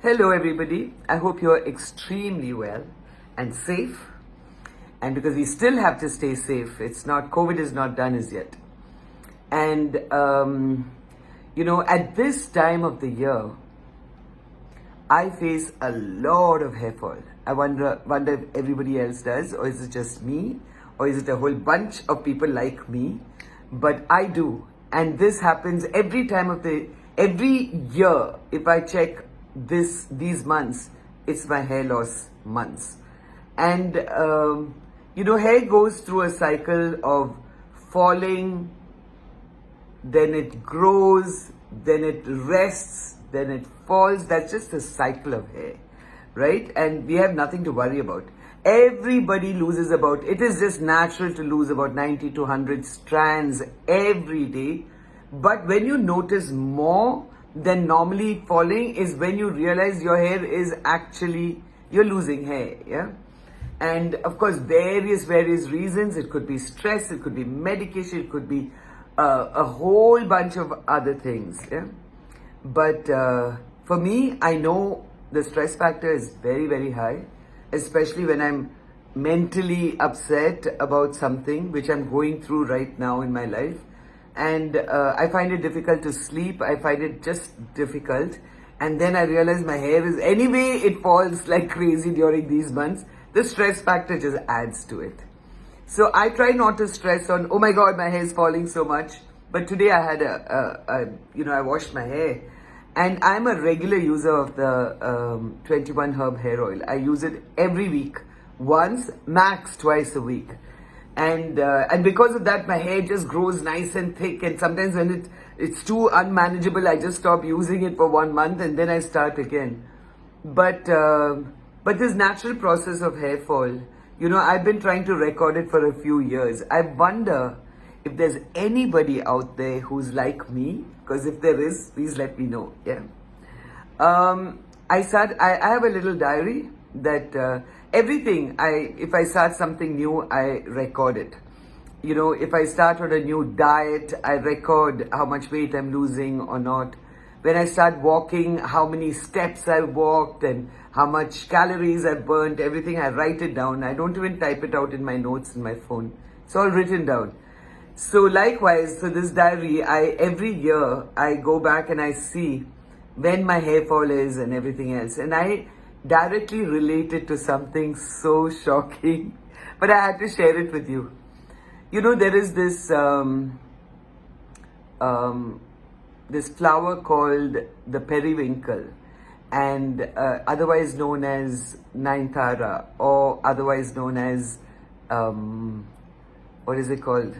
Hello, everybody. I hope you're extremely well and safe. And because we still have to stay safe, COVID is not done as yet. And, at this time of the year, I face a lot of hair fall. I wonder if everybody else does, or is it just me, or is it a whole bunch of people like me? But I do. And this happens every year. If I check these months, it's my hair loss months. And, hair goes through a cycle of falling, then it grows, then it rests, then it falls. That's just the cycle of hair, right? And we have nothing to worry about. Everybody loses it is just natural to lose about 90 to 100 strands every day. But when you notice more than normally falling is when you realize your hair is you're losing hair, yeah? And of course, various reasons. It could be stress, it could be medication, it could be a whole bunch of other things, yeah? But for me, I know the stress factor is very, very high, especially when I'm mentally upset about something which I'm going through right now in my life. And I find it difficult to sleep. I find it just difficult. And then I realize my hair it falls like crazy during these months. The stress factor just adds to it. So I try not to stress on, oh my God, my hair is falling so much. But today I had I washed my hair. And I'm a regular user of the 21 herb hair oil. I use it every week, once, max twice a week. And because of that, my hair just grows nice and thick. And sometimes when it's too unmanageable, I just stop using it for 1 month and then I start again. But this natural process of hair fall, I've been trying to record it for a few years. I wonder if there's anybody out there who's like me, because if there is, please let me know. Yeah. I have a little diary that if I start something new, I record it. If I start on a new diet, I record how much weight I'm losing or not. When I start walking, how many steps I walked and how much calories I burnt, everything, I write it down. I don't even type it out in my notes in my phone. It's all written down. So likewise, this diary, every year I go back and I see when my hair fall is and everything else. And I directly related to something so shocking, but I had to share it with you. There is this this flower called the periwinkle, and otherwise known as Nainthara, or otherwise known as what is it called?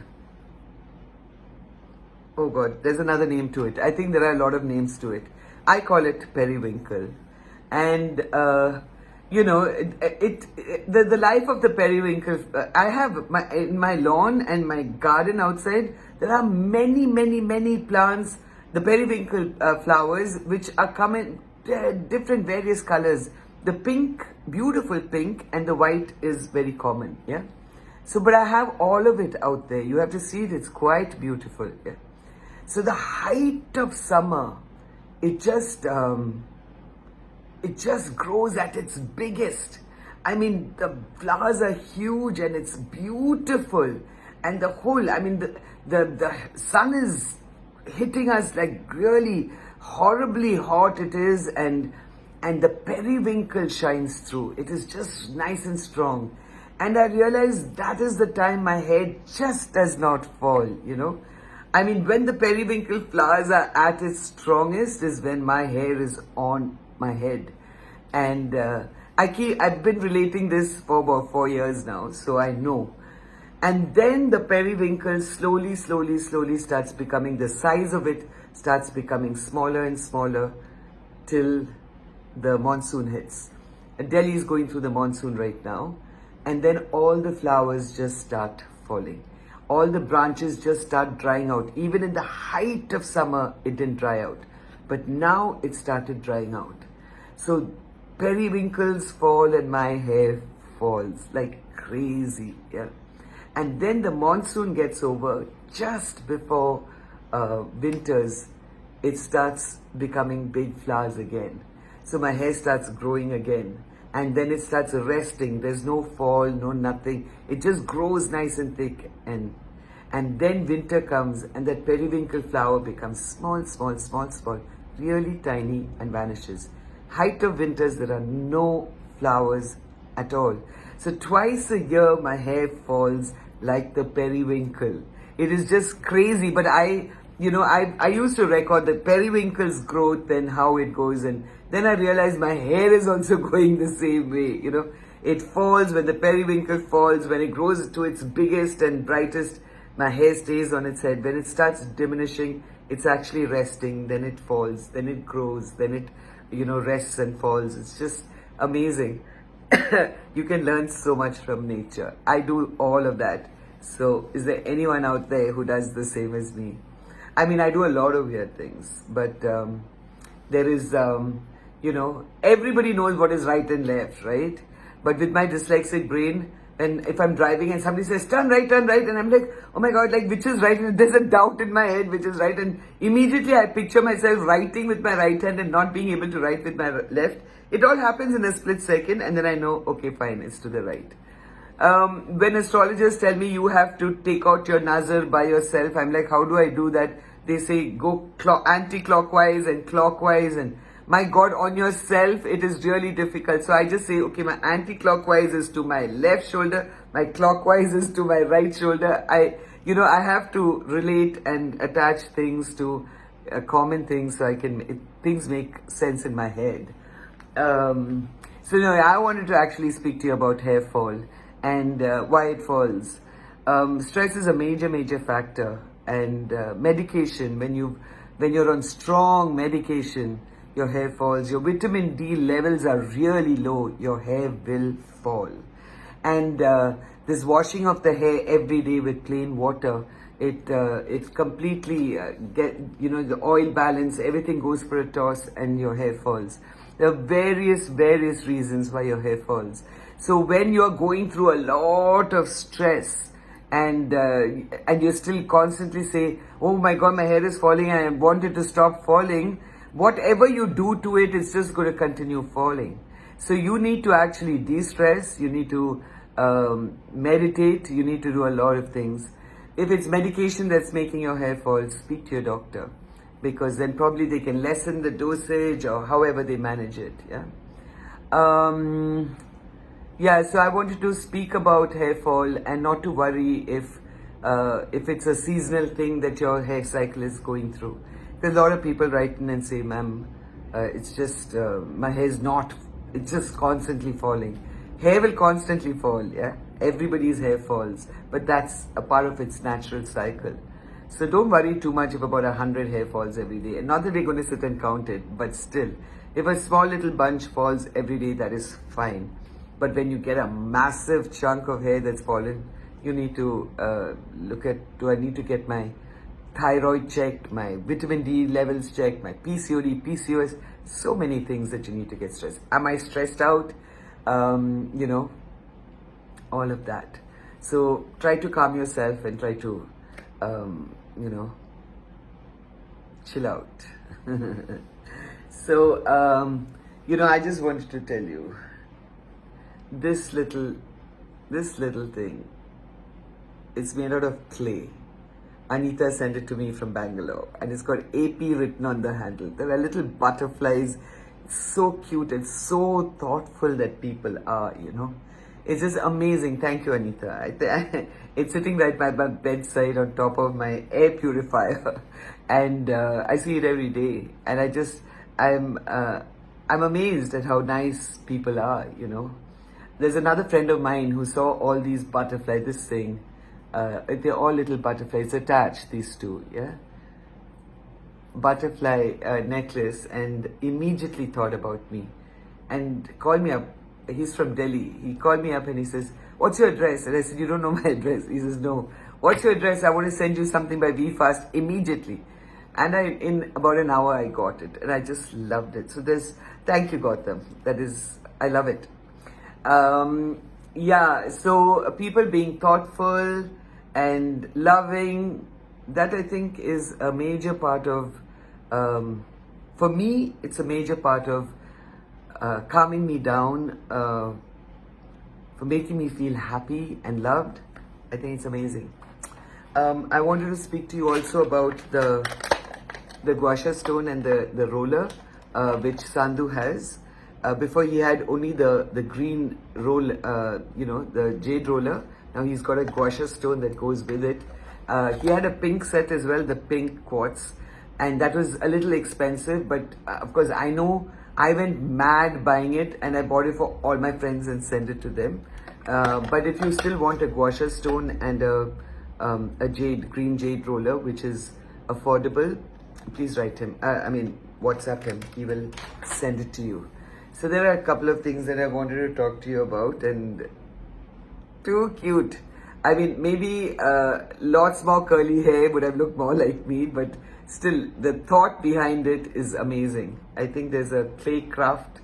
Oh God, there's another name to it. I think there are a lot of names to it. I call it periwinkle. And, the life of the periwinkle, I have in my lawn and my garden outside, there are many, many, many plants, the periwinkle flowers, which are coming different various colors. The pink, beautiful pink, and the white is very common, yeah? So, but I have all of it out there. You have to see it, it's quite beautiful, yeah? So the height of summer, it just grows at its biggest. I mean, the flowers are huge and it's beautiful. And the sun is hitting us like really horribly hot it is. And the periwinkle shines through. It is just nice and strong. And I realized that is the time my hair just does not fall, when the periwinkle flowers are at its strongest is when my hair is on my head. And I've been relating this for about 4 years now, so I know. And then the periwinkle slowly starts becoming, the size of it starts becoming smaller and smaller till the monsoon hits. Delhi is going through the monsoon right now. And then all the flowers just start falling. All the branches just start drying out. Even in the height of summer, it didn't dry out. But now it started drying out. So periwinkles fall and my hair falls like crazy, yeah. And then the monsoon gets over just before winters, it starts becoming big flowers again. So my hair starts growing again. And then it starts resting. There's no fall, no nothing. It just grows nice and thick. And then winter comes and that periwinkle flower becomes small, small, small, small, really tiny and vanishes. Height of winters, there are no flowers at all. So twice a year my hair falls like the periwinkle. It is just crazy, but I used to record the periwinkle's growth and how it goes, and then I realized my hair is also going the same way. It falls when the periwinkle falls, when it grows to its biggest and brightest, my hair stays on its head. When it starts diminishing, it's actually resting, then it falls, then it grows, then it, rests and falls. It's just amazing. You can learn so much from nature. I do all of that. So is there anyone out there who does the same as me? I mean, I do a lot of weird things, but there is, everybody knows what is right and left, right? But with my dyslexic brain, and if I'm driving and somebody says, turn right, and I'm like, oh my God, like which is right? And there's a doubt in my head, which is right. And immediately I picture myself writing with my right hand and not being able to write with my left. It all happens in a split second, and then I know, okay, fine, it's to the right. When astrologers tell me you have to take out your nazar by yourself, I'm like, how do I do that? They say go anti-clockwise and clockwise, and my God, on yourself, it is really difficult. So I just say, okay, my anti-clockwise is to my left shoulder, my clockwise is to my right shoulder. I have to relate and attach things to common things so things make sense in my head. I wanted to actually speak to you about hair fall and why it falls. Stress is a major factor, and medication, when you're on strong medication, your hair falls. Your vitamin D levels are really low, your hair will fall. And this washing of the hair every day with plain water, it completely the oil balance, everything goes for a toss and your hair falls. There are various reasons why your hair falls. So when you're going through a lot of stress and you still constantly say, oh my God, my hair is falling and I want it to stop falling, whatever you do to it, it's just going to continue falling. So you need to actually de-stress, you need to meditate, you need to do a lot of things. If it's medication that's making your hair fall, speak to your doctor, because then probably they can lessen the dosage or however they manage it. So I wanted to speak about hair fall and not to worry if it's a seasonal thing that your hair cycle is going through. There's a lot of people write in and say, ma'am, it's just, my hair is not, it's just constantly falling. Hair will constantly fall, yeah? Everybody's hair falls, but that's a part of its natural cycle. So don't worry too much if about 100 hair falls every day. And not that we're going to sit and count it, but still, if a small little bunch falls every day, that is fine. But when you get a massive chunk of hair that's fallen, you need to look at, do I need to get my thyroid checked, my vitamin D levels checked, my PCOD, PCOS, so many things that you need to get stressed. Am I stressed out? All of that. So try to calm yourself and try to, chill out. So, I just wanted to tell you, this little thing, it's made out of clay. Anita sent it to me from Bangalore, and it's got AP written on the handle. There are little butterflies. It's so cute and so thoughtful that people are, It's just amazing. Thank you, Anita. It's sitting right by my bedside on top of my air purifier, and I see it every day. And I'm amazed at how nice people are, There's another friend of mine who saw all these butterflies, this thing. They're all little butterflies attached, these two, butterfly necklace, and immediately thought about me and called me up. He's from Delhi. He called me up and he says, what's your address? And I said, you don't know my address. He says, no. What's your address? I want to send you something by VFast immediately. And in about an hour, I got it. And I just loved it. So thank you, Gautam. I love it. So people being thoughtful and loving, that I think is a major part of, for me, it's a major part of calming me down, for making me feel happy and loved. I think it's amazing. I wanted to speak to you also about the gua sha stone and the roller, which Sandhu has. Before he had only the green roll, the jade roller. Now he's got a gua sha stone that goes with it. He had a pink set as well, the pink quartz, and that was a little expensive, but of course I know I went mad buying it, and I bought it for all my friends and sent it to them. But if you still want a gua sha stone and a green jade roller, which is affordable, please write him. WhatsApp him. He will send it to you. So there are a couple of things that I wanted to talk to you about, and too cute. I mean, maybe lots more curly hair would have looked more like me, but still, the thought behind it is amazing. I think there's a clay craft,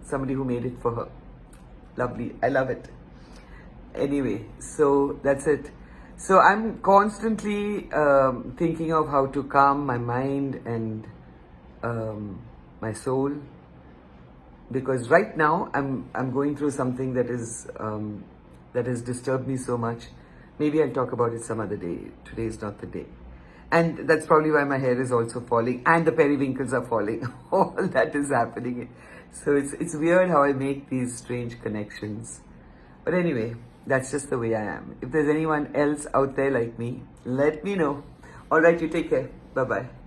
somebody who made it for her. Lovely. I love it. Anyway, so that's it. So I'm constantly thinking of how to calm my mind and my soul, because right now I'm going through something that has disturbed me so much. Maybe I'll talk about it some other day. Today is not the day. And that's probably why my hair is also falling and the periwinkles are falling. All that is happening. So it's weird how I make these strange connections. But anyway, that's just the way I am. If there's anyone else out there like me, let me know. All right, you take care. Bye-bye.